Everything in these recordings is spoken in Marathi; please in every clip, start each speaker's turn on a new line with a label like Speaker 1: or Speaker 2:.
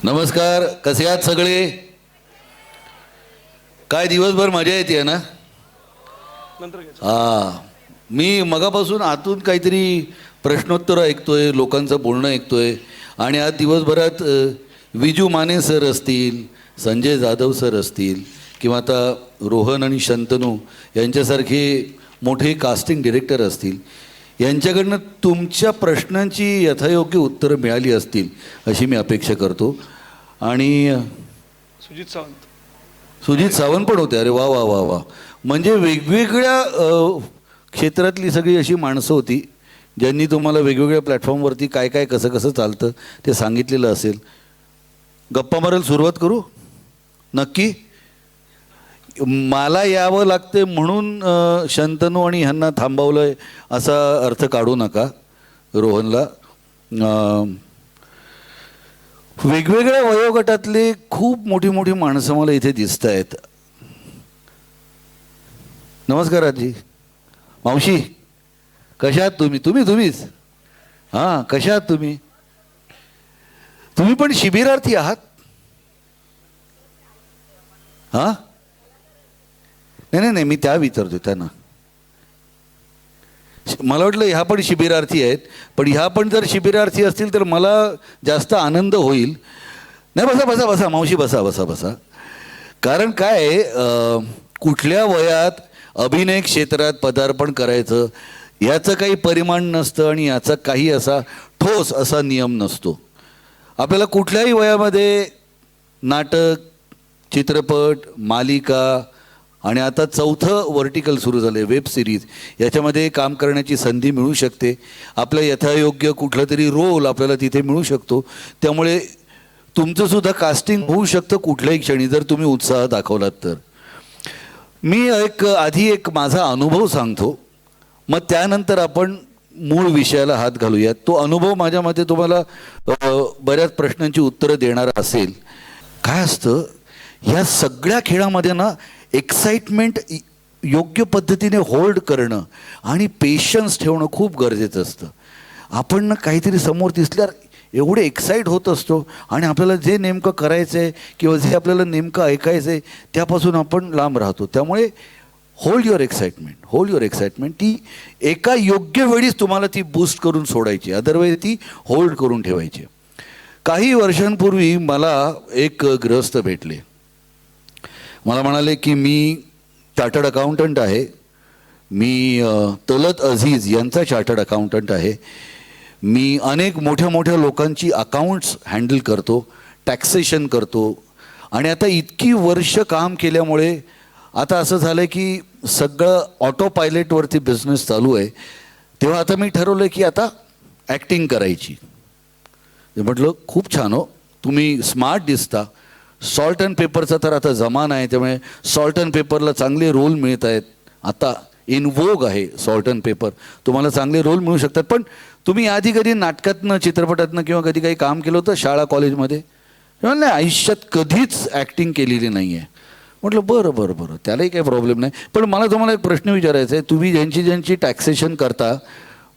Speaker 1: नमस्कार, कसे आहात सगळे? काय दिवसभर मजा येते ना? मी मगापासून आतून काहीतरी प्रश्नोत्तर ऐकतोय, लोकांचं बोलणं ऐकतोय. आणि आज दिवसभरात विजू माने सर असतील, संजय जाधव सर असतील, किंवा आता रोहन आणि शंतनू यांच्यासारखे मोठे कास्टिंग डिरेक्टर असतील, यांच्याकडनं तुमच्या प्रश्नांची यथायोग्य उत्तरं मिळाली असतील अशी मी अपेक्षा करतो. आणि सुजित सावंत पण होते. अरे वा वा वा वा. म्हणजे वेगवेगळ्या क्षेत्रातली सगळी अशी माणसं होती ज्यांनी तुम्हाला वेगवेगळ्या प्लॅटफॉर्मवरती काय काय कसं कसं चालतं ते सांगितलेलं असेल. गप्पा मारायला सुरुवात करू? नक्की. मला यावं लागते म्हणून शंतनू आणि ह्यांना थांबवलं आहे असा अर्थ काढू नका. रोहनला वेगवेगळ्या वयोगटातले खूप मोठी मोठी माणसं मला इथे दिसत आहेत. नमस्कार आजी. मावशी कशा आहात तुम्ही? तुम्हीच हां, कशा आहात तुम्ही? तुम्ही पण शिबिरार्थी आहात? हां, नाही, मी त्या विचारतो त्यांना. मला वाटलं ह्या पण शिबिरार्थी आहेत, पण ह्या पण जर शिबिरार्थी असतील तर मला जास्त आनंद होईल. नाही, बसा बसा बसा मावशी, बसा बसा बसा. कारण काय, कुठल्या वयात अभिनय क्षेत्रात पदार्पण करायचं याचं काही परिमाण नसतं आणि याचा काही असा ठोस असा नियम नसतो. आपल्याला कुठल्याही वयामध्ये नाटक, चित्रपट, मालिका आणि आता चौथं वर्टिकल सुरू झालं आहे, वेब सिरीज, याच्यामध्ये काम करण्याची संधी मिळू शकते. आपलं यथायोग्य कुठलं तरी रोल आपल्याला तिथे मिळू शकतो. त्यामुळे तुमचंसुद्धा कास्टिंग होऊ शकतं कुठल्याही क्षणी जर तुम्ही उत्साह दाखवलात तर. मी आधी एक माझा अनुभव सांगतो, मग त्यानंतर आपण मूळ विषयाला हात घालूयात. तो अनुभव माझ्या मते तुम्हाला बऱ्याच प्रश्नांची उत्तरं देणारा असेल. काय असतं ह्या सगळ्या खेळामध्ये ना, एक्साइटमेंट योग्य पद्धतीने होल्ड करणं आणि पेशन्स ठेवणं खूप गरजेचं असतं. आपण ना काहीतरी समोर दिसल्यावर एवढे एक्साईट होत असतो आणि आपल्याला जे नेमकं करायचं आहे किंवा जे आपल्याला नेमकं ऐकायचं आहे त्यापासून आपण लांब राहतो. त्यामुळे होल्ड युअर एक्साइटमेंट. ती एका योग्य वेळीच तुम्हाला ती बूस्ट करून सोडायची, अदरवाईज ती होल्ड करून ठेवायची. काही वर्षांपूर्वी मला एक गृहस्थ भेटले. मला म्हणाले की मी चार्टर्ड अकाउंटंट आहे, मी तलत अझीज यांचा चार्टर्ड अकाउंटंट आहे, मी अनेक मोठ्या मोठ्या लोकांची अकाउंट्स हँडल करतो, टॅक्सेशन करतो, आणि आता इतकी वर्ष काम केल्यामुळे आता असं झालं की सगळं ऑटो पायलटवरती बिझनेस चालू आहे. तेव्हा आता मी ठरवलं की आता ॲक्टिंग करायची. म्हटलं खूप छान हो, तुम्ही स्मार्ट दिसता. सॉल्ट अँड पेपरचा तर आता जमाना आहे, त्यामुळे सॉल्ट अँड पेपरला चांगले रोल मिळत आहेत. आता इन वोग आहे सॉल्ट अँड पेपर, तुम्हाला चांगले रोल मिळू शकतात. पण तुम्ही आधी कधी नाटकातनं, चित्रपटातनं किंवा कधी काही काम केलं होतं शाळा कॉलेजमध्ये? नाही, आयुष्यात कधीच ॲक्टिंग केलेली नाही आहे. म्हटलं बरं बरं बरं, त्यालाही काही प्रॉब्लेम नाही. पण मला तुम्हाला एक प्रश्न विचारायचा आहे. तुम्ही ज्यांची टॅक्सेशन करता,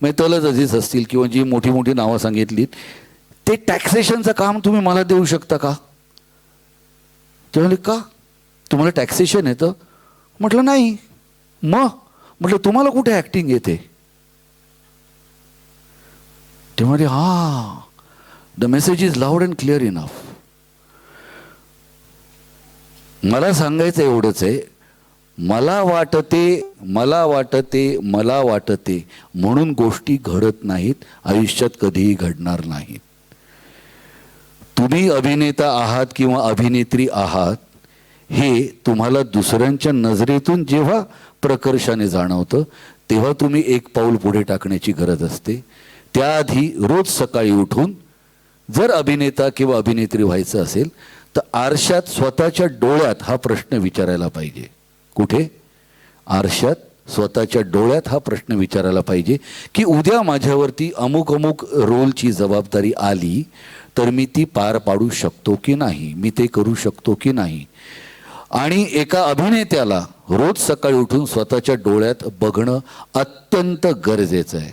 Speaker 1: म्हणजे तलत अझीज असतील किंवा जी मोठी मोठी नावं सांगितलीत, ते टॅक्सेशनचं काम तुम्ही मला देऊ शकता का? ते म्हणाले का, तुम्हाला टॅक्सेशन येतं? म्हटलं नाही. मग म्हटलं तुम्हाला कुठे ॲक्टिंग येते? ते म्हणाले हां, the message is loud and clear enough. मला सांगायचं एवढंच आहे, मला वाटते म्हणून गोष्टी घडत नाहीत, आयुष्यात कधीही घडणार नाहीत. तुम्ही अभिनेता आहात किंवा अभिनेत्री आहात हे तुम्हाला दुसऱ्यांच्या नजरेतून जेव्हा प्रकर्षाने जाणवतं तेव्हा तुम्ही एक पाऊल पुढे टाकण्याची गरज असते. त्याआधी रोज सकाळी उठून जर अभिनेता किंवा अभिनेत्री व्हायचं असेल तर आरशात स्वतःच्या डोळ्यात हा प्रश्न विचारायला पाहिजे. कुठे? आरशात स्वतःच्या डोळ्यात हा प्रश्न विचारायला पाहिजे की उद्या माझ्यावरती अमुक अमुक रोलची जबाबदारी आली तर मी ती पार पाडू शकतो की नाही, मी ते करू शकतो की नाही. आणि एका अभिनेत्याला रोज सकाळी उठून स्वतःच्या डोळ्यात बघणं अत्यंत गरजेचं आहे.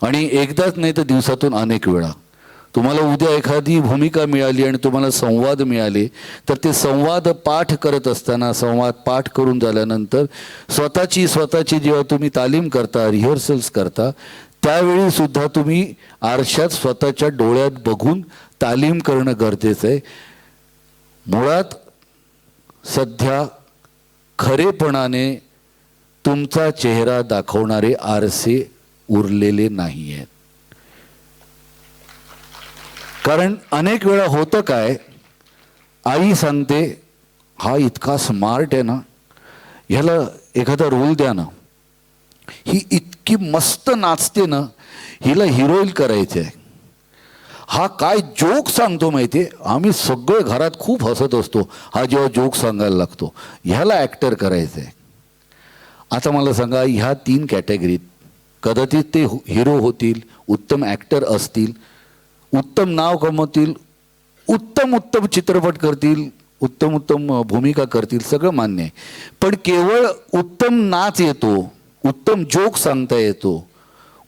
Speaker 1: आणि एकदाच नाही तर दिवसातून अनेक वेळा. तुम्हाला उद्या एखादी भूमिका मिळाली आणि तुम्हाला संवाद मिळाले, तर ते संवाद पाठ करत असताना, संवाद पाठ करून झाल्यानंतर स्वतःची जेव्हा तुम्ही तालीम करता, रिहर्सल्स करता, त्यावेळी सुद्धा तुम्ही आरशात स्वतःच्या डोळ्यात बघून तालीम करणं गरजेचं आहे. मुळात सध्या खरेपणाने तुमचा चेहरा दाखवणारे आरसे उरलेले नाही आहेत. कारण अनेक वेळा होतं काय, आई सांगते हा इतका स्मार्ट आहे ना, ह्याला एखादा रोल द्या ना, ही इतकी मस्त नाचते ना, हिला हिरोईन करायचं आहे, हा काय जोक सांगतो माहिती आहे, आम्ही सगळे घरात खूप हसत असतो हा जेव्हा जोक सांगायला लागतो, ह्याला ॲक्टर करायचं आहे. आता मला सांगा, ह्या 3 कॅटेगरीत कदाचित ते हिरो होतील, उत्तम ॲक्टर असतील, उत्तम नाव कमवतील, उत्तम चित्रपट करतील, उत्तम भूमिका करतील, सगळं मान्य आहे. पण केवळ उत्तम नाच येतो, उत्तम जोक सांगता येतो,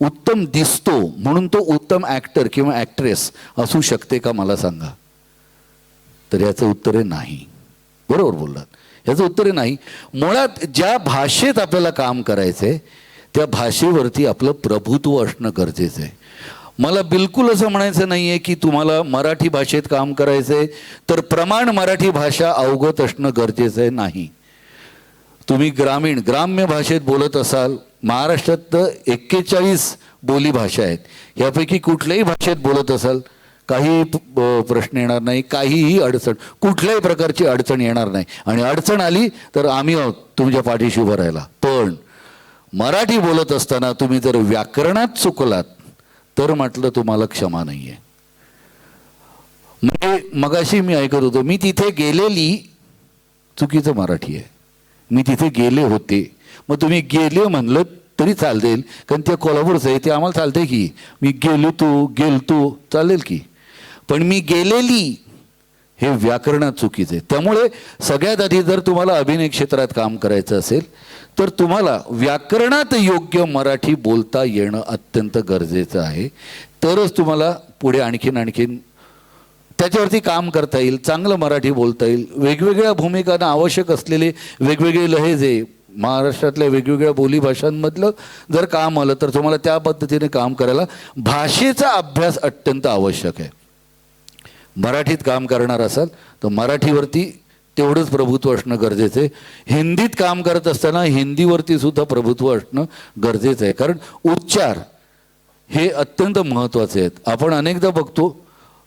Speaker 1: उत्तम दिसतो म्हणून तो उत्तम ॲक्टर किंवा ॲक्ट्रेस असू शकते का, मला सांगा. तर याचं उत्तर आहे नाही. बरोबर बोललात, याचं उत्तर आहे नाही. मुळात ज्या भाषेत आपल्याला काम करायचं आहे त्या भाषेवरती आपलं प्रभुत्व असणं गरजेचं आहे. मला बिलकुल असं म्हणायचं नाही आहे की तुम्हाला मराठी भाषेत काम करायचं आहे तर प्रमाण मराठी भाषा अवगत असणं गरजेचं आहे, नाही. तुम्ही ग्राम्य भाषेत बोलत असाल, महाराष्ट्रात तर 41 बोली भाषा आहेत, यापैकी कुठल्याही भाषेत बोलत असाल, काही प्रश्न येणार नाही, काहीही अडचण, कुठल्याही प्रकारची अडचण येणार नाही. आणि अडचण आली तर आम्ही आहोत तुमच्या पाठीशी उभं राहायला. पण मराठी बोलत असताना तुम्ही जर व्याकरणात चुकलात तर म्हटलं तुम्हाला क्षमा नाही आहे. म्हणजे मगाशी मी ऐकत होतो, मी तिथे गेलेली, चुकीचं मराठी आहे, मी तिथे गेले होते. मग तुम्ही गेले म्हणलं तरी चालतील, कारण ते कोल्हापूरचं आहे, ते आम्हाला चालतंय की. मी गेलतो चालेल की, पण मी गेलेली हे व्याकरणात चुकीचं आहे. त्यामुळे सगळ्यात आधी जर तुम्हाला अभिनय क्षेत्रात काम करायचं असेल तर तुम्हाला व्याकरणात योग्य मराठी बोलता येणं अत्यंत गरजेचं आहे. तरच तुम्हाला पुढे आणखीन त्याच्यावरती काम करता येईल, चांगलं मराठी बोलता येईल. वेगवेगळ्या भूमिकांना आवश्यक असलेले वेगवेगळे लहेजे, महाराष्ट्रातल्या वेगवेगळ्या बोलीभाषांमधलं जर काम आलं तर तुम्हाला त्या पद्धतीने काम करायला भाषेचा अभ्यास अत्यंत आवश्यक आहे. मराठीत काम करणार असाल तर मराठीवरती तेवढंच प्रभुत्व असणं गरजेचं आहे. हिंदीत काम करत असताना हिंदीवरती सुद्धा प्रभुत्व असणं गरजेचं आहे, कारण उच्चार हे अत्यंत महत्त्वाचे आहेत. आपण अनेकदा बघतो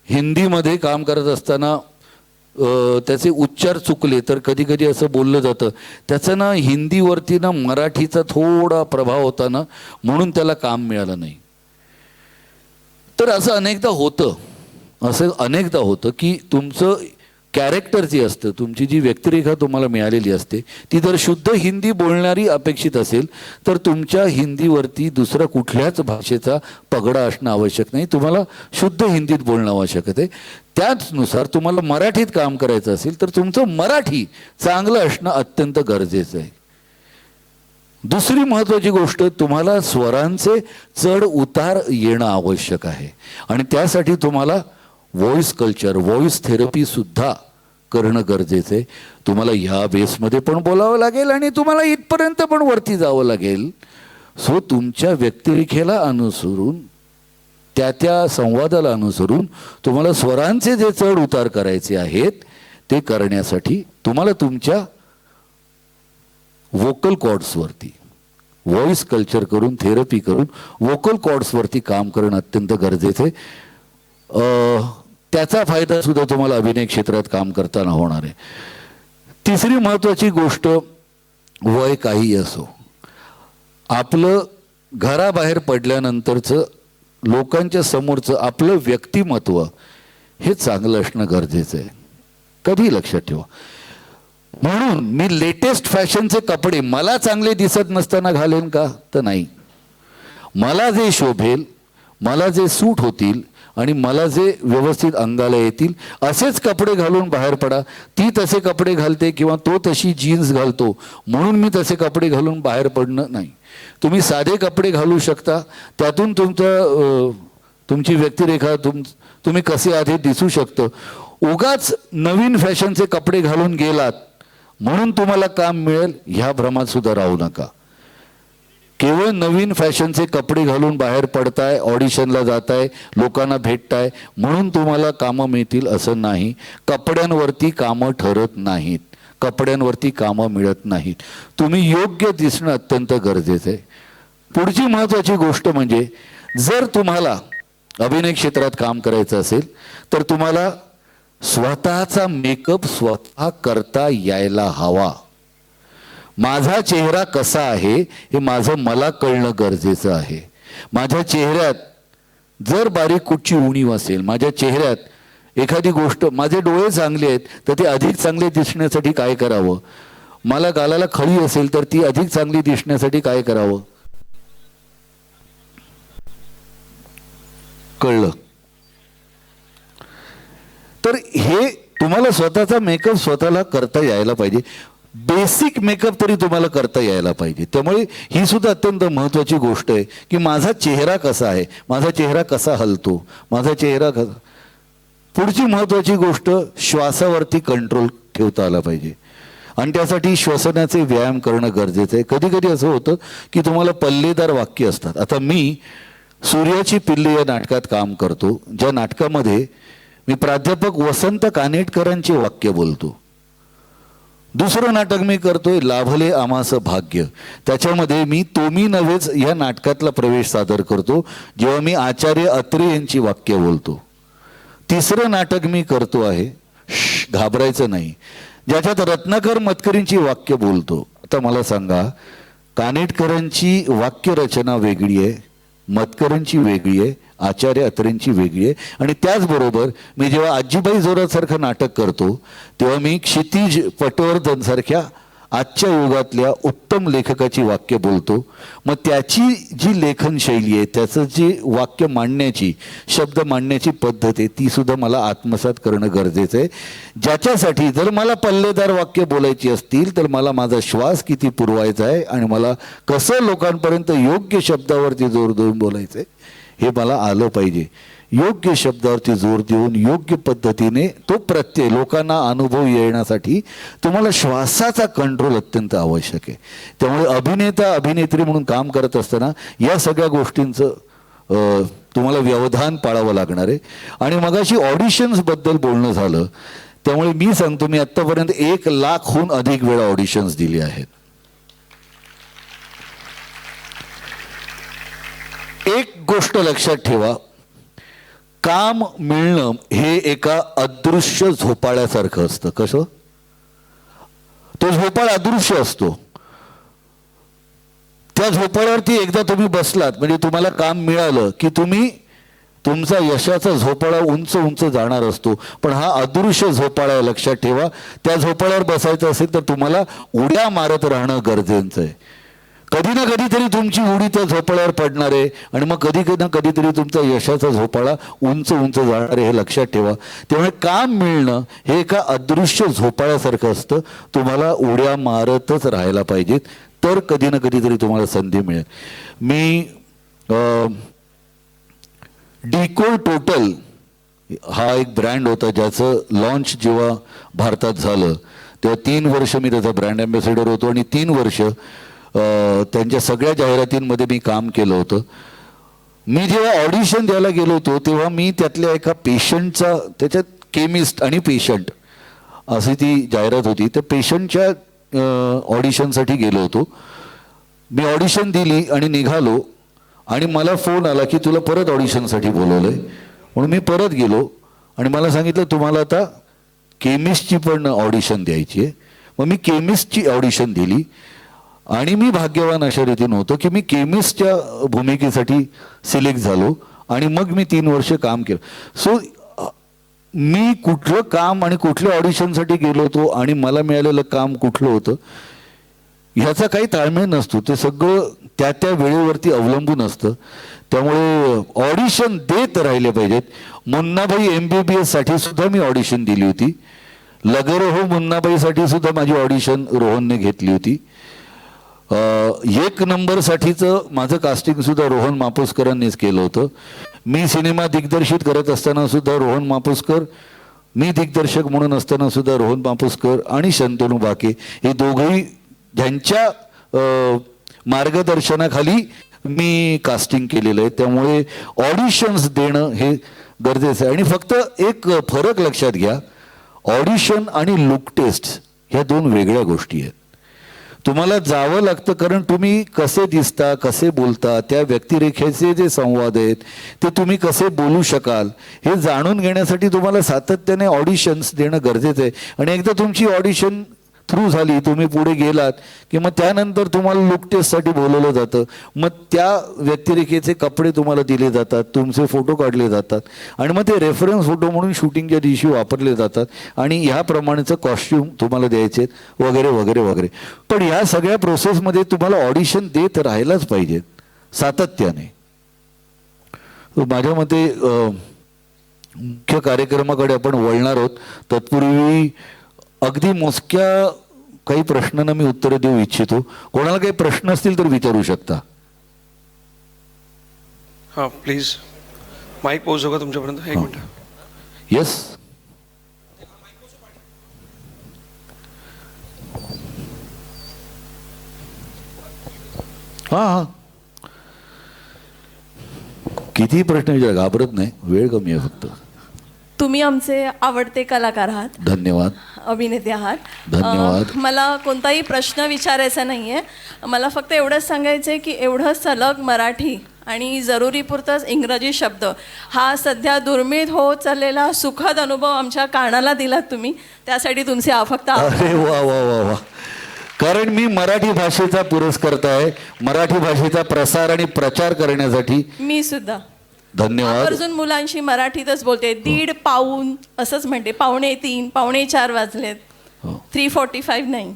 Speaker 1: हिंदीमध्ये काम करत असताना त्याचे उच्चार चुकले तर कधी कधी असं बोललं जातं त्याचं ना हिंदीवरती ना मराठीचा थोडा प्रभाव होता ना, म्हणून त्याला काम मिळालं नाही. तर असं अनेकदा होतं की तुमचं कॅरेक्टर जे असतं, तुमची जी व्यक्तिरेखा तुम्हाला मिळालेली असते ती जर शुद्ध हिंदी बोलणारी अपेक्षित असेल तर तुमच्या हिंदीवरती दुसऱ्या कुठल्याच भाषेचा पगडा असणं आवश्यक नाही, तुम्हाला शुद्ध हिंदीत बोलणं आवश्यक आहे. त्याचनुसार तुम्हाला मराठीत काम करायचं असेल तर तुमचं मराठी चांगलं असणं अत्यंत गरजेचं आहे. दुसरी महत्त्वाची गोष्ट, तुम्हाला स्वरांचे चढ उतार येणं आवश्यक आहे आणि त्यासाठी तुम्हाला व्हॉइस कल्चर, व्हॉइस थेरपी सुद्धा करणं गरजेचं आहे. तुम्हाला ह्या बेसमध्ये पण बोलावं लागेल आणि तुम्हाला इथपर्यंत पण वरती जावं लागेल. सो तुमच्या व्यक्तिरेखेला अनुसरून, त्या संवादाला अनुसरून तुम्हाला स्वरांचे जे चढ उतार करायचे आहेत ते करण्यासाठी तुम्हाला तुमच्या वोकल कॉर्ड्सवरती व्हॉइस कल्चर करून, थेरपी करून वोकल कॉर्ड्सवरती काम करणं अत्यंत गरजेचं आहे. त्याचा फायदा सुद्धा तुम्हाला अभिनय क्षेत्रात काम करताना होणार आहे. तिसरी महत्त्वाची गोष्ट, वय काही असो, आपलं घराबाहेर पडल्यानंतरचं लोकांच्या समोरचं आपलं व्यक्तिमत्व हे चांगलं असणं गरजेचं आहे. कधी लक्षात ठेवा. म्हणून मी लेटेस्ट फॅशनचे कपडे मला चांगले दिसत नसताना घालेन का, तर नाही. मला जे शोभेल, मला जे सूट होतील आणि मला जे व्यवस्थित अंगाला येतील असेच कपडे घालून बाहेर पडा. ती तसे कपडे घालते किंवा तो तशी जीन्स घालतो म्हणून मी तसे कपडे घालून बाहेर पडणं नाही. तुम्ही साधे कपडे घालू शकता, त्यातून तुमची व्यक्तिरेखा, तुम्ही कसे आहात हे दिसू शकतं. उगाच नवीन फॅशनचे कपडे घालून गेलात म्हणून तुम्हाला काम मिळेल ह्या भ्रमात सुद्धा राहू नका. केवळ नवीन फॅशनचे कपडे घालून बाहेर पडताय, ऑडिशनला जाताय, लोकांना भेटताय म्हणून तुम्हाला कामं मिळतील असं नाही. कपड्यांवरती कामं ठरत नाहीत, कपड्यांवरती कामं मिळत नाहीत. तुम्ही योग्य दिसणं अत्यंत गरजेचं आहे. पुढची महत्त्वाची गोष्ट म्हणजे जर तुम्हाला अभिनय क्षेत्रात काम करायचं असेल तर तुम्हाला स्वतःचा मेकअप स्वतः करता यायला हवा. माझा चेहरा कसा आहे हे मला कळणं गरजेचं आहे. माझ्या चेहऱ्यात जर बारीक कुठची उणीव असेल, माझ्या चेहऱ्यात एखादी गोष्ट, माझे डोळे चांगले आहेत तर ते अधिक चांगले दिसण्यासाठी काय करावं, मला गालाला खळी असेल तर ती अधिक चांगली दिसण्यासाठी काय करावं. कळलं? तर हे तुम्हाला स्वतःचा मेकअप स्वतःला करता यायला पाहिजे. बेसिक मेकअप तरी तुम्हाला करता यायला पाहिजे. त्यामुळे ही सुद्धा अत्यंत महत्त्वाची गोष्ट आहे की माझा चेहरा कसा आहे, माझा चेहरा कसा हलतो, माझा चेहरा कसा. पुढची महत्त्वाची गोष्ट, श्वासावरती कंट्रोल ठेवता आला पाहिजे आणि त्यासाठी श्वसनाचे व्यायाम करणं गरजेचं आहे. कधी कधी असं होतं की तुम्हाला पल्लेदार वाक्य असतात. आता मी सूर्याची पिल्ले या नाटकात काम करतो, ज्या नाटकामध्ये मी प्राध्यापक वसंत कानेटकरांचे वाक्य बोलतो. दुसरं नाटक मी करतोय लाभले आमास भाग्य, त्याच्यामध्ये मी तुम्ही नव्हेच या नाटकातला प्रवेश सादर करतो जेव्हा मी आचार्य अत्रे यांची वाक्य बोलतो. तिसरं नाटक मी करतो आहे घाबरायचं नाही, ज्याच्यात रत्नाकर मतकरींची वाक्य बोलतो. आता मला सांगा, कानेटकरांची वाक्यरचना वेगळी आहे, मतकरांची वेगळी आहे, आचार्य अत्रेंची वेगळी आहे. आणि त्याचबरोबर मी जेव्हा आजीबाई जोरासारखं नाटक करतो तेव्हा मी क्षितिज पटवर्धन सारख्या आजच्या युगातल्या उत्तम लेखकाची वाक्य बोलतो. मग त्याची जी लेखन शैली आहे, त्याचं जी वाक्य मांडण्याची, शब्द मांडण्याची पद्धत आहे, ती सुद्धा मला आत्मसात करणं गरजेचं आहे. ज्याच्यासाठी जर मला पल्लेदार वाक्य बोलायची असतील तर मला माझा श्वास किती पुरवायचा आहे आणि मला कसं लोकांपर्यंत योग्य शब्दावरती जोर देऊन बोलायचं आहे हे मला आलं पाहिजे. योग्य शब्दावरती जोर देऊन योग्य पद्धतीने तो प्रत्यय लोकांना अनुभव येण्यासाठी तुम्हाला श्वासाचा कंट्रोल अत्यंत आवश्यक आहे. त्यामुळे अभिनेता अभिनेत्री म्हणून काम करत असताना या सगळ्या गोष्टींचं तुम्हाला व्यवधान पाळावं लागणार आहे. आणि मगाशी ऑडिशन्सबद्दल बोलणं झालं, त्यामुळे मी सांगतो, मी आत्तापर्यंत 1,00,000हून अधिक वेळा ऑडिशन्स दिली आहेत. एक गोष्ट लक्षात ठेवा, काम मिळणं हे एका अदृश्य झोपाळ्यासारखं असतं. कसं? तो झोपाळ अदृश्य असतो. त्या झोपाळ्यावरती एकदा तुम्ही बसलात म्हणजे तुम्हाला काम मिळालं की तुमचा यशाचा झोपाळा उंच उंच जाणार असतो. पण हा अदृश्य झोपाळा आहे, लक्षात ठेवा. त्या झोपाळ्यावर बसायचं असेल तर तुम्हाला उड्या मारत राहणं गरजेचं आहे. कधी ना कधीतरी तुमची उडी त्या झोपाळ्यावर पडणार आहे आणि मग कधी ना कधीतरी तुमचा यशाचा झोपाळा उंच उंच जाणार आहे, हे लक्षात ठेवा. त्यामुळे काम मिळणं हे एका अदृश्य झोपाळ्यासारखं असतं. तुम्हाला उड्या मारतच राहायला पाहिजेत, तर कधी ना कधीतरी तुम्हाला संधी मिळेल. मी डिकोड टोटल हा एक ब्रँड होता, ज्याचं लॉन्च जेव्हा भारतात झालं तेव्हा 3 वर्ष मी त्याचा ब्रँड ॲम्बॅसेडर होतो आणि 3 वर्ष त्यांच्या सगळ्या जाहिरातींमध्ये मी काम केलं होतं. मी जेव्हा ऑडिशन द्यायला गेलो होतो तेव्हा मी त्यातल्या एका पेशंटचा, त्याच्यात केमिस्ट आणि पेशंट अशी ती जाहिरात होती, त्या पेशंटच्या ऑडिशनसाठी गेलो होतो. मी ऑडिशन दिली आणि निघालो आणि मला फोन आला की तुला परत ऑडिशनसाठी बोलवलं आहे. म्हणून मी परत गेलो आणि मला सांगितलं तुम्हाला आता केमिस्टची पण ऑडिशन द्यायची आहे. मग मी केमिस्टची ऑडिशन दिली आणि मी भाग्यवान अशा रीतीनं होतो की मी केमिस्टच्या भूमिकेसाठी सिलेक्ट झालो आणि मग मी 3 वर्ष काम केलं. सो मी कुठलं काम आणि कुठल्या ऑडिशनसाठी गेलो होतो आणि मला मिळालेलं काम कुठलं होतं ह्याचा काही ताळमेळ नसतो. ते सगळं त्या त्या वेळेवरती अवलंबून असतं. त्यामुळे ऑडिशन देत राहिले पाहिजेत. मुन्नाबाई MBBS साठी सुद्धा मी ऑडिशन दिली होती. लगरो हो मुन्नाबाईसाठी सुद्धा माझी ऑडिशन रोहनने घेतली होती. एक नंबरसाठीचं माझं कास्टिंगसुद्धा रोहन मापुसकरांनीच केलं होतं. मी सिनेमा दिग्दर्शित करत असताना सुद्धा रोहन मापुसकर, मी दिग्दर्शक म्हणून असताना सुद्धा रोहन मापुसकर आणि शंतनू बाके हे दोघंही ज्यांच्या मार्गदर्शनाखाली मी कास्टिंग केलेलं आहे. त्यामुळे ऑडिशन्स देणं हे गरजेचं आहे. आणि फक्त एक फरक लक्षात घ्या, ऑडिशन आणि लुक टेस्ट ह्या दोन वेगळ्या गोष्टी आहेत. तुम्हाला जावं लागतं, कारण तुम्ही कसे दिसता, कसे बोलता, त्या व्यक्तिरेखेचे जे संवाद आहेत ते तुम्ही कसे बोलू शकाल हे जाणून घेण्यासाठी तुम्हाला सातत्याने ऑडिशन्स देणं गरजेचं आहे. आणि एकदा तुमची ऑडिशन थ्रू झाली, तुम्ही पुढे गेलात की मग त्यानंतर तुम्हाला लुक टेस्टसाठी बोलवलं जातं. मग त्या व्यक्तिरेखेचे कपडे तुम्हाला दिले जातात, तुमचे फोटो काढले जातात आणि मग ते रेफरन्स फोटो म्हणून शूटिंगच्या दिवशी वापरले जातात आणि ह्याप्रमाणेचं कॉस्ट्यूम तुम्हाला द्यायचे वगैरे वगैरे वगैरे. पण ह्या सगळ्या प्रोसेसमध्ये तुम्हाला ऑडिशन देत राहायलाच पाहिजेत सातत्याने. माझ्या मते मुख्य कार्यक्रमाकडे आपण वळणार आहोत. तत्पूर्वी अगदी मोजक्या काही प्रश्नांना मी उत्तरं देऊ इच्छितो. कोणाला काही प्रश्न असतील तर विचारू शकता.
Speaker 2: हां प्लीज, माईक पोहोचव का तुमच्यापर्यंत? एक मिनिट.
Speaker 1: येस. हां हां, किती प्रश्न विचार, घाबरत नाही, वेळ कमी आहे फक्त.
Speaker 3: तुम्ही आमचे आवडते कलाकार आहात.
Speaker 1: धन्यवाद.
Speaker 3: अभिनेते आहात.
Speaker 1: धन्यवाद.
Speaker 3: मला कोणताही प्रश्न विचारायचा नाही आहे. मला फक्त एवढंच सांगायचं आहे की एवढं सलग मराठी आणि जरुरीपुरतंच इंग्रजी शब्द हा सध्या दुर्मिळ होत चाललेला सुखद अनुभव आमच्या कानाला दिलात तुम्ही, त्यासाठी तुमचे फक्त
Speaker 1: अरे वा वा वा वा. कारण मी मराठी भाषेचा पुरस्कर्ता आहे, मराठी भाषेचा प्रसार आणि प्रचार करण्यासाठी.
Speaker 3: मी सुद्धा
Speaker 1: धन्यवाद.
Speaker 3: आवर्जून मुलांशी मराठीतच बोलते. 1:30 पाऊण असंच म्हणते, 2:45 2:45 वाजलेत, 3:45 नाही.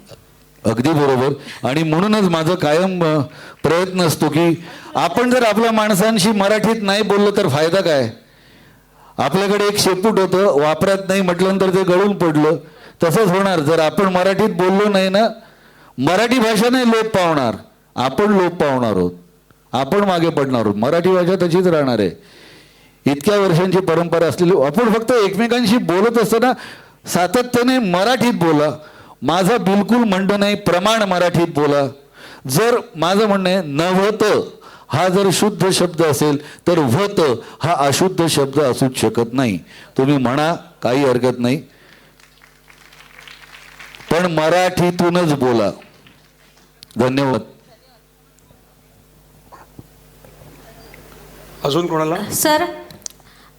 Speaker 1: अगदी बरोबर. आणि म्हणूनच माझं कायम प्रयत्न असतो की आपण जर आपल्या माणसांशी मराठीत नाही बोललो तर फायदा काय. आपल्याकडे एक शेपूट होतं, वापरात नाही म्हटल्यानंतर ते गळून पडलं. तसंच होणार जर आपण मराठीत बोललो नाही ना, मराठी भाषा नाही लोप पावणार, आपण लोप पावणार आहोत, आपण मागे पडणार आहोत. मराठी भाषा तशीच राहणार आहे. इतक्या वर्षांची परंपरा असलेली. आपण फक्त एकमेकांशी बोलत असताना सातत्याने मराठीत बोला. माझं बिलकुल म्हणणं नाही प्रमाण मराठीत बोला. जर माझं म्हणणं आहे नव्हत हा जर शुद्ध शब्द असेल तर व्हत हा अशुद्ध शब्द असूच शकत नाही. तुम्ही म्हणा, काही हरकत नाही, पण मराठीतूनच बोला. धन्यवाद.
Speaker 2: अजून कोणाला?
Speaker 4: सर,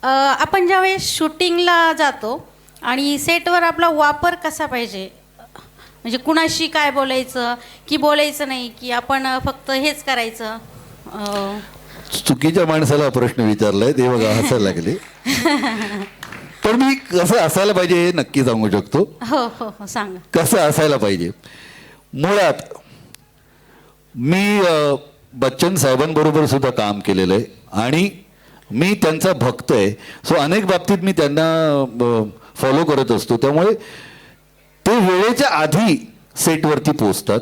Speaker 4: आपण ज्यावेळेस शूटिंगला जातो आणि सेटवर आपला वापर कसा पाहिजे, म्हणजे कुणाशी काय बोलायचं की बोलायचं नाही, की आपण फक्त हेच करायचं?
Speaker 1: चुकीच्या माणसाला प्रश्न विचारलाय ते बघा, हसायला लागले. पण मी कसं असायला पाहिजे हे नक्की सांगू शकतो.
Speaker 4: हो हो हो, सांगा.
Speaker 1: कसं असायला पाहिजे. मुळात मी बच्चन साहेबांबरोबर सुद्धा काम केलेलं आहे आणि मी त्यांचा भक्त आहे. सो अनेक बाबतीत मी त्यांना फॉलो करत असतो. त्यामुळे ते वेळेच्या आधी सेटवरती पोचतात,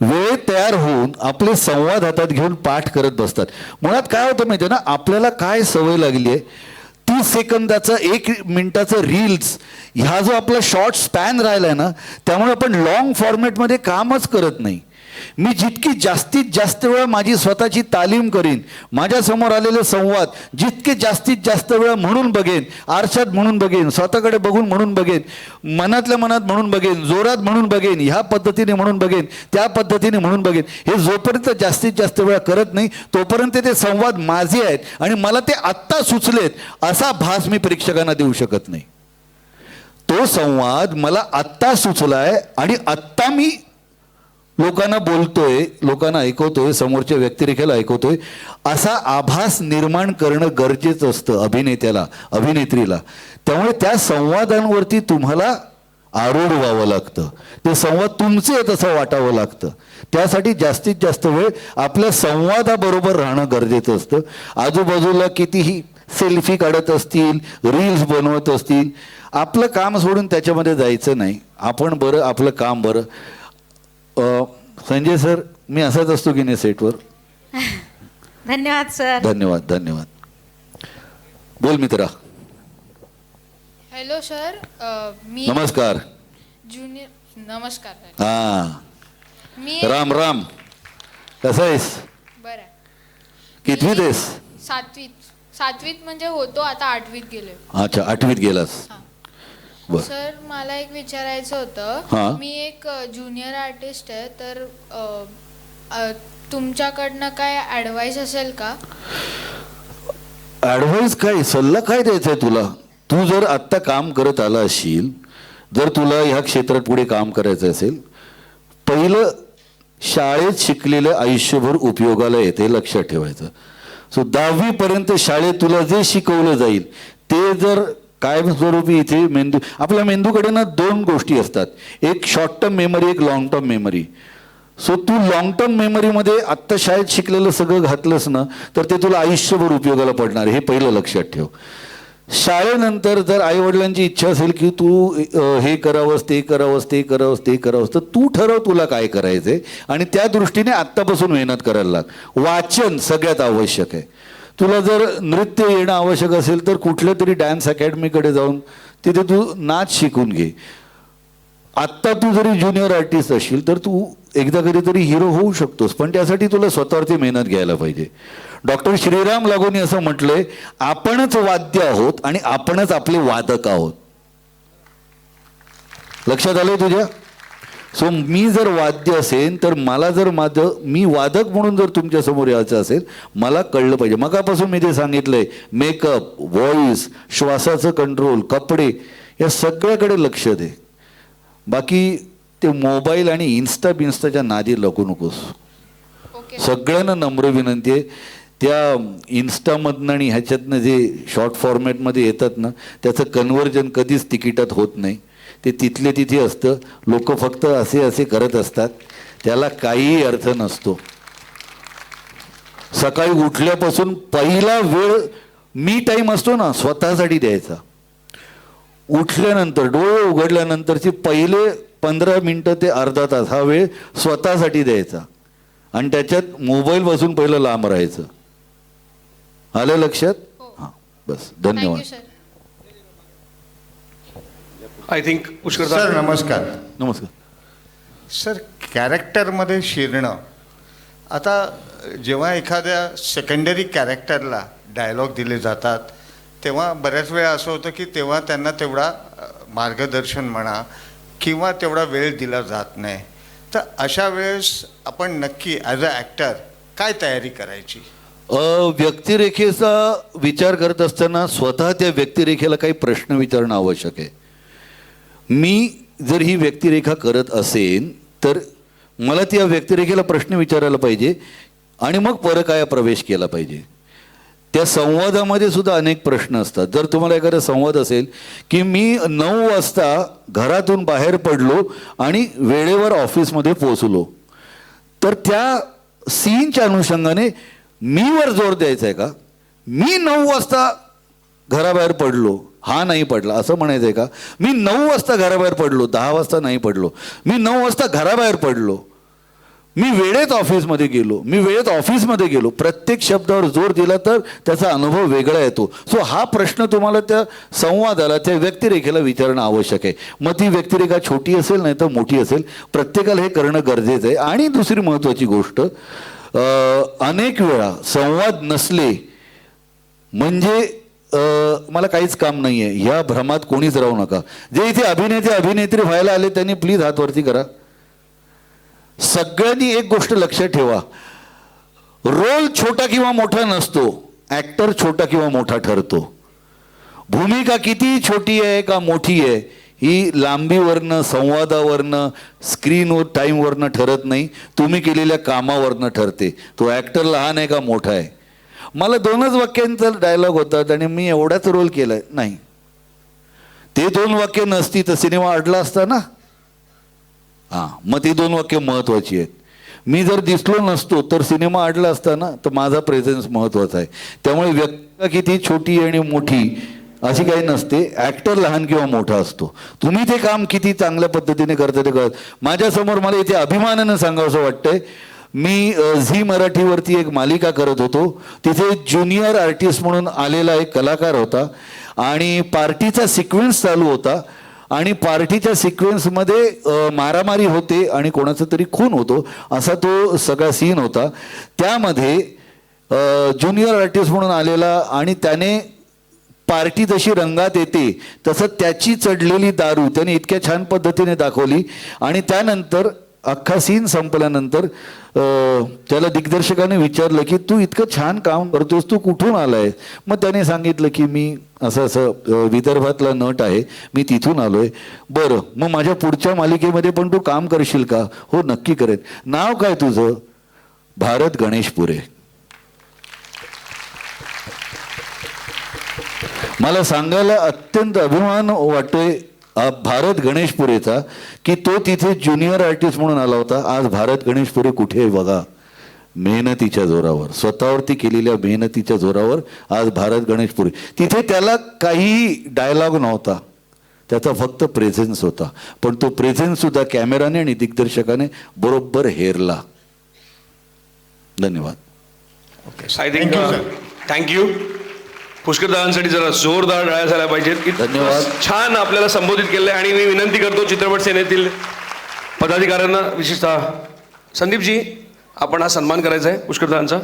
Speaker 1: वेळ तयार होऊन आपले संवाद हातात घेऊन पाठ करत बसतात. मुळात काय होतं माहिती आहे ना, आपल्याला काय सवय लागली आहे, 30 सेकंदाचं 1 मिनिटाचं रील्स ह्या जो आपला शॉर्ट स्पॅन राहिला आहे ना, त्यामुळे आपण लॉंग फॉर्मॅटमध्ये कामच करत नाही. मी जितकी जास्तीत जास्त वेळा माझी स्वतःची तालीम करीन, माझ्यासमोर आलेले संवाद जितके जास्तीत जास्त वेळा म्हणून बघेन, आरशात म्हणून बघेन, स्वतःकडे बघून म्हणून बघेन, मनातल्या मनात म्हणून बघेन, जोरात म्हणून बघेन, ह्या पद्धतीने म्हणून बघेन, त्या पद्धतीने म्हणून बघेन, हे जोपर्यंत जास्तीत जास्त वेळा करत नाही तोपर्यंत ते संवाद माझे आहेत आणि मला ते आत्ता सुचलेत असा भास मी प्रेक्षकांना देऊ शकत नाही. तो संवाद मला आत्ता सुचलाय आणि आत्ता मी लोकांना बोलतोय, लोकांना ऐकवतोय, समोरच्या व्यक्तिरेखेला ऐकवतोय असा आभास निर्माण करणं गरजेचं असतं अभिनेत्याला, अभिनेत्रीला. त्यामुळे त्या संवादांवरती तुम्हाला आरूढ व्हावं लागतं, ते संवाद तुमचे आहेत असं वाटावं लागतं. त्यासाठी जास्तीत जास्त वेळ आपल्या संवादाबरोबर राहणं गरजेचं असतं. आजूबाजूला कितीही सेल्फी काढत असतील, रील्स बनवत असतील, आपलं काम सोडून त्याच्यामध्ये जायचं नाही. आपण बरं, आपलं काम बरं. संजय सर, मी असाच असतो की नाही सेटवर?
Speaker 4: धन्यवाद सर.
Speaker 1: धन्यवाद धन्यवाद. बोल मित्रा.
Speaker 5: हॅलो सर, मी
Speaker 1: नमस्कार.
Speaker 5: ज्युनियर. नमस्कार सर.
Speaker 1: हा,
Speaker 5: मी
Speaker 1: राम राम. कसा आहेस?
Speaker 5: बरं.
Speaker 1: कितवीत आहेस?
Speaker 5: सातवीत म्हणजे होतो, आता 8वीत गेलोय.
Speaker 1: अच्छा, 8वीत गेलास. बर.
Speaker 5: सर, मला एक विचारायचं
Speaker 1: हा.
Speaker 5: होतं. मी एक ज्युनियर आर्टिस्ट आहे, तर तुमच्याकडनं काय ॲडवाईस असेल का?
Speaker 1: ॲडव्हाइस काय, सल्ला काय द्यायचा आहे तुला? तू जर आत्ता काम करत आला असशील, जर तुला ह्या क्षेत्रात पुढे काम करायचं असेल, पहिलं शाळेत शिकलेलं आयुष्यभर उपयोगाला येते, लक्षात ठेवायचं. सो 10वीपर्यंत शाळेत तुला जे शिकवलं जाईल ते जर कायमस्वरूपी इथे आपल्या मेंदूकडे ना 2 गोष्टी असतात, एक शॉर्ट टर्म मेमरी, एक लॉंग टर्म मेमरी. सो तू लॉंग टर्म मेमरीमध्ये आत्ता शाळेत शिकलेलं सगळं घातलंस ना, तर ते तुला आयुष्यभर उपयोगाला पडणार, हे पहिलं लक्षात ठेव. शाळेनंतर जर आईवडिलांची इच्छा असेल की तू हे करावंस, ते करावंस, ते करावंस, ते करावंस, तर तू ठरव तुला काय करायचंय आणि त्या दृष्टीने आत्तापासून मेहनत करायला लाग. वाचन सगळ्यात आवश्यक आहे. तुला जर नृत्य येणं आवश्यक असेल तर कुठल्या तरी डान्स अकॅडमीकडे जाऊन तिथे तू नाच शिकून घे. आत्ता तू जरी ज्युनियर आर्टिस्ट असशील तर तू एकदा कधीतरी हिरो होऊ शकतोस, पण त्यासाठी तुला स्वतःवरती मेहनत घ्यायला पाहिजे. डॉक्टर श्रीराम लागूंनी असं म्हटलंय, आपणच वाद्य आहोत आणि आपणच आपले वादक आहोत. लक्षात आलंय तुझ्या? सो मी जर वाद्य असेल तर मला जर मी वादक म्हणून जर तुमच्या समोर यायचं असेल, मला कळलं पाहिजे. मगापासून मी जे सांगितलंय, मेकअप, व्हॉइस, श्वासाचं कंट्रोल, कपडे, या सगळ्याकडे लक्ष दे. बाकी ते मोबाईल आणि इन्स्टाच्या नादी लागू नकोस.
Speaker 5: ओके.
Speaker 1: सगळ्यांना नम्र विनंती आहे, त्या इन्स्टामधनं आणि ह्याच्यातनं जे शॉर्ट फॉर्मॅटमध्ये येतात ना, त्याचं कन्व्हर्जन कधीच तिकिटात होत नाही. ते तिथले तिथे असतं, लोक फक्त असे करत असतात, त्याला काहीही अर्थ नसतो. सकाळी उठल्यापासून पहिला वेळ मी टाईम असतो ना, स्वतःसाठी द्यायचा. उठल्यानंतर, डोळे उघडल्यानंतरचे पहिले 15 मिनटं ते अर्धा तास हा वेळ स्वतःसाठी द्यायचा आणि त्याच्यात मोबाईलपासून पहिलं लांब राहायचं. आलं लक्षात? हां, बस. धन्यवाद.
Speaker 5: Thank you sir.
Speaker 2: I think Pushkar
Speaker 6: sir नमस्कार.
Speaker 1: नमस्कार.
Speaker 6: सर, कॅरेक्टरमध्ये शिरणं, आता जेव्हा एखाद्या सेकंडरी कॅरेक्टरला डायलॉग दिले जातात तेव्हा बऱ्याच वेळा असं होतं की तेव्हा त्यांना तेवढा मार्गदर्शन म्हणा किंवा तेवढा वेळ दिला जात नाही. तर अशा वेळेस आपण नक्की ॲज अ ॲक्टर काय तयारी करायची?
Speaker 1: व्यक्तिरेखेचा विचार करत असताना स्वतः त्या व्यक्तिरेखेला काही प्रश्न विचारणं आवश्यक आहे. मी जर ही व्यक्तिरेखा करत असेन तर मला त्या व्यक्तिरेखेला प्रश्न विचारायला पाहिजे आणि मग परकाया प्रवेश केला पाहिजे. त्या संवादामध्ये सुद्धा अनेक प्रश्न असतात. जर तुम्हाला एखादा संवाद असेल की मी 9 वाजता घरातून बाहेर पडलो आणि वेळेवर ऑफिसमध्ये पोचलो, तर त्या सीनच्या अनुषंगाने मीवर जोर द्यायचा आहे का? मी 9 वाजता घराबाहेर पडलो, हा नाही पडला असं म्हणायचं आहे का? मी 9 वाजता घराबाहेर पडलो, 10 वाजता नाही पडलो. मी 9 वाजता घराबाहेर पडलो, मी वेळेत ऑफिसमध्ये गेलो, मी वेळेत ऑफिसमध्ये गेलो. प्रत्येक शब्दावर जोर दिला तर त्याचा अनुभव वेगळा येतो. सो हा प्रश्न तुम्हाला त्या संवादाला, त्या व्यक्तिरेखेला विचारणं आवश्यक आहे. मग ती व्यक्तिरेखा छोटी असेल नाही तर मोठी असेल, प्रत्येकाला हे करणं गरजेचं आहे. आणि दुसरी महत्त्वाची गोष्ट, अनेक वेळा संवाद नसले म्हणजे मला काहीच काम नाही आहे ह्या भ्रमात कोणीच राहू नका. जे इथे अभिनेते अभिनेत्री व्हायला आले त्यांनी प्लीज हात वरती करा. सगळ्यांनी एक गोष्ट लक्षात ठेवा, रोल छोटा किंवा मोठा नसतो, ॲक्टर छोटा किंवा मोठा ठरतो. भूमिका किती छोटी आहे का मोठी आहे ही लांबीवरनं, संवादावरनं, स्क्रीनवर टाईमवरनं ठरत नाही, तुम्ही केलेल्या कामावरनं ठरते. तो ॲक्टर लहान आहे का मोठा आहे. मला 2च वाक्यांचा डायलॉग होतात आणि मी एवढाच रोल केला आहे, नाही. ते 2 वाक्य नसती तर सिनेमा अडला असता ना. हां, मग ती 2 वाक्य महत्त्वाची आहेत. मी जर दिसलो नसतो तर सिनेमा अडला असता ना, तर माझा प्रेझेन्स महत्त्वाचा आहे. त्यामुळे व्यक्ती किती छोटी आणि मोठी अशी काही नसते. ॲक्टर लहान किंवा मोठा असतो. तुम्ही ते काम किती चांगल्या पद्धतीने करता ते कळत. माझ्यासमोर मला इथे अभिमानानं सांगावंसं वाटतंय, मी झी मराठीवरती एक मालिका करत होतो. तिथे ज्युनियर आर्टिस्ट म्हणून आलेला एक कलाकार होता आणि पार्टीचा सिक्वेन्स चालू होता आणि पार्टीच्या सिक्वेन्समध्ये मारामारी होते आणि कोणाचा तरी खून होतो असा तो सगळा सीन होता. त्यामध्ये ज्युनियर आर्टिस्ट म्हणून आलेला आणि त्याने पार्टी जशी रंगात येते तसं त्याची चढलेली दारू त्याने इतक्या छान पद्धतीने दाखवली आणि त्यानंतर अख्खा सीन संपल्यानंतर त्याला दिग्दर्शकाने विचारलं की तू इतकं छान काम करतोस, तू कुठून आलाय? मग त्याने सांगितलं की मी असं असं विदर्भातला नट आहे, मी तिथून आलोय. बरं, मग माझ्या पुढच्या मालिकेमध्ये पण तू काम करशील का? हो, नक्की करेन. नाव काय तुझं? भारत गणेश पुरे. मला सांगायला अत्यंत अभिमान वाटतोय भारत गणेश पुरेचा की तो तिथे ज्युनियर आर्टिस्ट म्हणून आला होता. आज भारत गणेश पुरे कुठे आहे बघा, मेहनतीच्या जोरावर, स्वतःवरती केलेल्या मेहनतीच्या जोरावर आज भारत गणेश पुरे. तिथे त्याला काही डायलॉग नव्हता, त्याचा फक्त प्रेझेन्स होता. पण तो प्रेझेन्स सुद्धा कॅमेराने आणि दिग्दर्शकाने बरोबर हेरला. धन्यवाद.
Speaker 2: I think thank you. पुष्करदादांसाठी जरा जोरदार टाळ्या झाल्या पाहिजेत.
Speaker 1: धन्यवाद.
Speaker 2: छान आपल्याला संबोधित केलंय आणि मी विनंती करतो चित्रपट सेनेतील पदाधिकाऱ्यांना, विशेषतः संदीपजी, आपण हा सन्मान करायचा आहे पुष्करदादांचा.